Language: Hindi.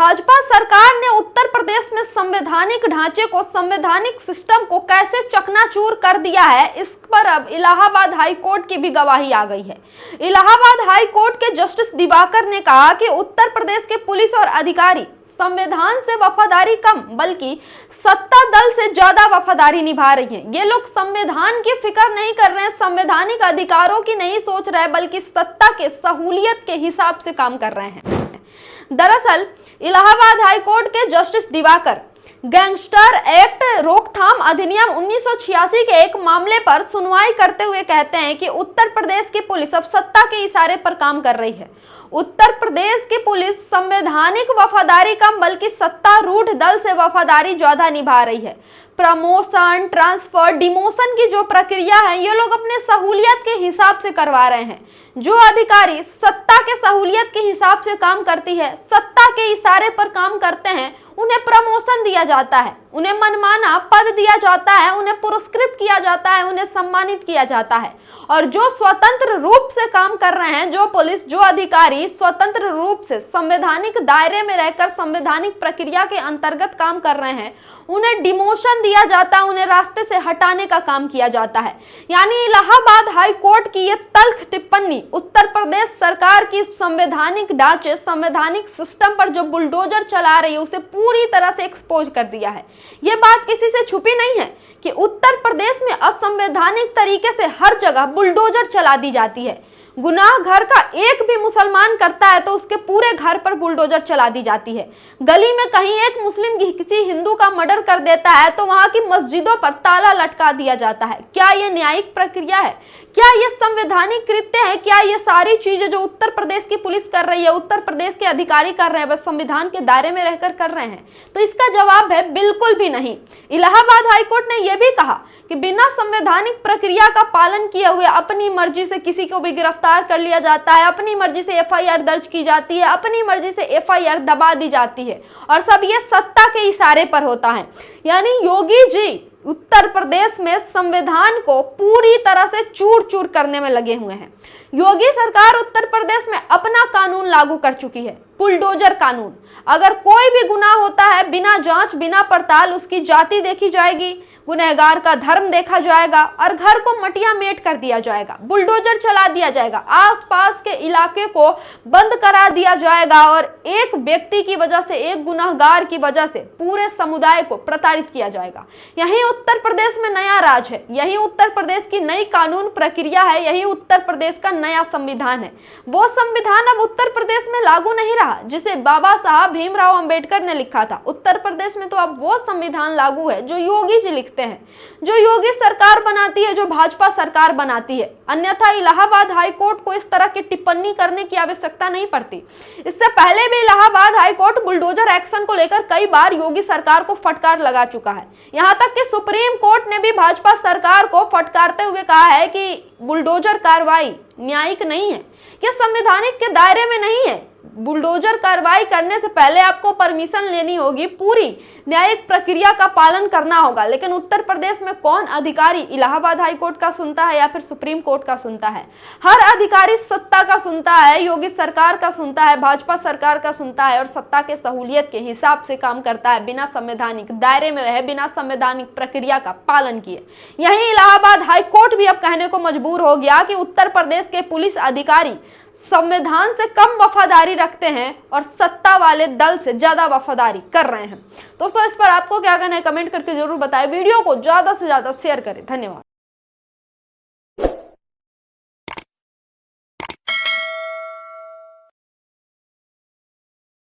भाजपा सरकार ने उत्तर प्रदेश में संवैधानिक ढांचे को, संवैधानिक सिस्टम को कैसे चकनाचूर कर दिया है, इस पर अब इलाहाबाद हाई कोर्ट की भी गवाही आ गई है। इलाहाबाद हाई कोर्ट के जस्टिस दिवाकर ने कहा कि उत्तर प्रदेश के पुलिस और अधिकारी संविधान से वफादारी कम बल्कि सत्ता दल से ज्यादा वफादारी निभा रही हैं। ये लोग संविधान की फिक्र नहीं कर रहे हैं, संवैधानिक अधिकारों की नहीं सोच रहे हैं, बल्कि सत्ता के सहूलियत के हिसाब से काम कर रहे हैं। दरअसल इलाहाबाद हाई कोर्ट के जस्टिस दिवाकर गैंगस्टर एक्ट रोकथाम अधिनियम 1986 के एक मामले पर सुनवाई करते हुए कहते हैं कि उत्तर प्रदेश की पुलिस अब सत्ता के इशारे पर काम कर रही है। उत्तर प्रदेश की पुलिस संवैधानिक वफादारी कम बल्कि सत्तारूढ़ दल से वफादारी ज्यादा निभा रही है। प्रमोशन, ट्रांसफर, डिमोशन की जो प्रक्रिया है ये लोग अपने सहूलियत के हिसाब से करवा रहे हैं। जो अधिकारी सत्ता के सहूलियत के हिसाब से काम करती है, सत्ता के इशारे पर काम करते हैं, उन्हें प्रमोशन दिया जाता है, उन्हें मनमाना पद दिया जाता है, उन्हें पुरस्कृत किया जाता है, उन्हें सम्मानित किया जाता है। और जो स्वतंत्र रूप से काम कर रहे हैं, जो पुलिस, जो अधिकारी स्वतंत्र रूप से संवैधानिक दायरे में रहकर संवैधानिक प्रक्रिया के अंतर्गत काम कर रहे हैं, उन्हें डिमोशन दिया जाता है, उन्हें रास्ते से हटाने का काम किया जाता है। यानी इलाहाबाद हाई कोर्ट की यह तल्ख टिप्पणी उत्तर प्रदेश सरकार की संवैधानिक ढांचे, संवैधानिक सिस्टम पर जो बुलडोजर चला रही है उसे पूरी तरह से एक्सपोज कर दिया है। यह बात किसी से छुपी नहीं है कि उत्तर प्रदेश में असंवैधानिक तरीके से हर जगह बुलडोजर चला दी जाती है। गुनाह घर का एक भी मुसलमान करता है तो उसके पूरे घर पर बुलडोजर चला दी जाती है। गली में कहीं एक मुस्लिम किसी हिंदू का मर्डर कर देता है तो वहां की मस्जिदों पर ताला लटका दिया जाता है। क्या यह न्यायिक प्रक्रिया है? क्या यह संवैधानिक कृत्य है? क्या ये सारी चीजें जो उत्तर प्रदेश की पुलिस कर रही है, उत्तर प्रदेश के अधिकारी कर रहे हैं, वह संविधान के दायरे में रहकर कर रहे हैं? तो इसका जवाब है बिल्कुल भी नहीं। इलाहाबाद हाईकोर्ट ने यह भी कहा कि बिना संवैधानिक प्रक्रिया का पालन किए हुए अपनी मर्जी से किसी को भी गिरफ्तार कर लिया जाता है, अपनी मर्जी से एफआईआर दर्ज की जाती है, अपनी मर्जी से एफआईआर दबा दी जाती है, और सब ये सत्ता के इशारे पर होता है। यानी योगी जी उत्तर प्रदेश में संविधान को पूरी तरह से चूर चूर करने में लगे हुए हैं। योगी सरकार उत्तर प्रदेश में अपना कानून लागू कर चुकी है, बुलडोजर कानून। अगर कोई भी गुनाह होता है, बिना जांच, बिना पड़ताल उसकी जाति देखी जाएगी, गुनहगार का धर्म देखा जाएगा और घर को मटिया मेट कर दिया जाएगा, बुलडोजर चला दिया जाएगा, आसपास के इलाके को बंद करा दिया जाएगा और एक व्यक्ति की वजह से, एक गुनहगार की वजह से पूरे समुदाय को प्रताड़ित किया जाएगा। यही उत्तर प्रदेश में नया राज है, यही उत्तर प्रदेश की नई कानून प्रक्रिया है, यही उत्तर प्रदेश का नया संविधान है। वो संविधान अब उत्तर प्रदेश में लागू नहीं रहा जिसे बाबा साहब भीमराव अंबेडकर ने लिखा था। उत्तर प्रदेश में तो अब वो संविधान लागू है जो योगी जी लिखते हैं, जो योगी सरकार बनाती है, जो भाजपा सरकार बनाती है। अन्यथा इलाहाबाद हाई कोर्ट को इस तरह की टिप्पणी करने की आवश्यकता नहीं पड़ती। इससे पहले भी Allahabad high court bulldozer action को लेकर कई बार योगी सरकार को फटकार लगा चुका है। यहां तक कि सुप्रीम कोर्ट ने भी भाजपा सरकार को फटकारते हुए कहा है कि बुलडोजर कार्रवाई न्यायिक नहीं है, यह संवैधानिक के दायरे में नहीं है। बुलडोजर कार्रवाई करने से पहले आपको परमिशन लेनी होगी, पूरी न्यायिक प्रक्रिया का पालन करना होगा। लेकिन उत्तर प्रदेश में कौन अधिकारी इलाहाबाद हाई कोर्ट का सुनता है या फिर सुप्रीम कोर्ट का सुनता है? हर अधिकारी सत्ता का सुनता है, योगी सरकार का सुनता है, भाजपा सरकार का सुनता है और सत्ता के सहूलियत के हिसाब से काम करता है, बिना संवैधानिक दायरे में रहे, बिना संवैधानिक प्रक्रिया का पालन किए। यही इलाहाबाद हाई कोर्ट भी अब कहने को मजबूर हो गया कि उत्तर प्रदेश के पुलिस अधिकारी संविधान से कम वफादारी रखते हैं और सत्ता वाले दल से ज्यादा वफादारी कर रहे हैं। दोस्तों, इस पर आपको क्या कहना है कमेंट करके जरूर बताएं। वीडियो को ज्यादा से ज्यादा शेयर करें। धन्यवाद।